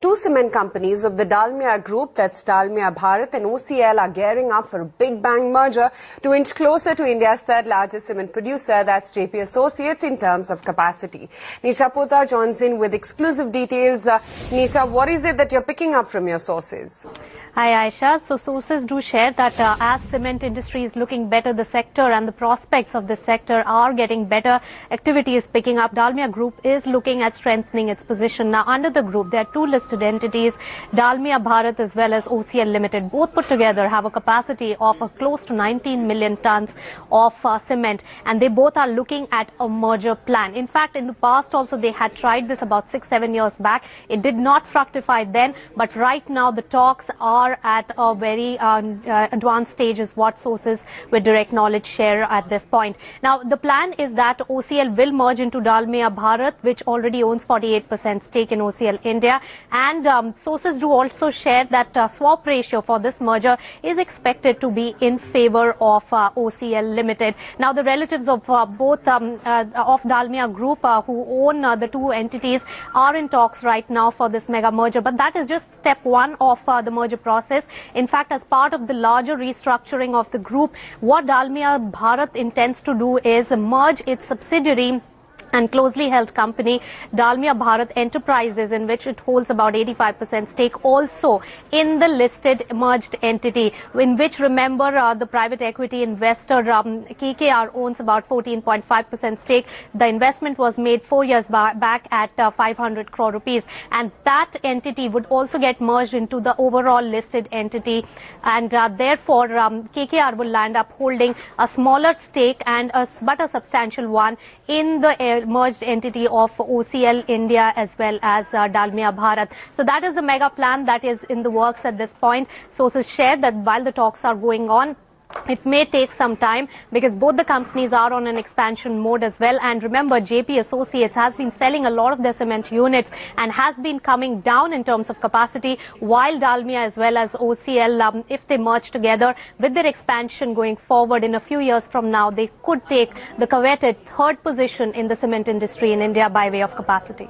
Two cement companies of the Dalmia Group, that's Dalmia Bharat and OCL, are gearing up for a big bang merger to inch closer to India's third largest cement producer, that's JP Associates, in terms of capacity. Nisha Poddar joins in with exclusive details. Nisha, what is it that you're picking up from your sources? Hi Aisha. So sources do share that as cement industry is looking better, the sector and the prospects of the sector are getting better. Activity is picking up. Dalmia Group is looking at strengthening its position. Now under the group there are two listed entities, Dalmia Bharat as well as OCL Limited. Both put together have a capacity of close to 19 million tons of cement, and they both are looking at a merger plan. In fact, in the past also they had tried this about 6-7 years back. It did not fructify then, but right now the talks are at a very advanced stage, is what sources with direct knowledge share at this point. Now the plan is that OCL will merge into Dalmia Bharat, which already owns 48% stake in OCL India, and sources do also share that swap ratio for this merger is expected to be in favor of OCL Limited. Now the relatives of both of Dalmia Group who own the two entities are in talks right now for this mega merger, but that is just step one of the merger process. In fact, as part of the larger restructuring of the group, what Dalmia Bharat intends to do is merge its subsidiary and closely held company Dalmia Bharat Enterprises, in which it holds about 85% stake, also in the listed merged entity, in which, remember, the private equity investor KKR owns about 14.5% stake. The investment was made 4 years back at 500 crore rupees, and that entity would also get merged into the overall listed entity, and therefore KKR will land up holding a smaller stake and but a substantial one in the merged entity of OCL India as well as Dalmia Bharat. So that is the mega plan that is in the works at this point. Sources share that while the talks are going on, it may take some time because both the companies are on an expansion mode as well. And remember, JP Associates has been selling a lot of their cement units and has been coming down in terms of capacity, while Dalmia as well as OCL, if they merge together with their expansion going forward in a few years from now, they could take the coveted third position in the cement industry in India by way of capacity.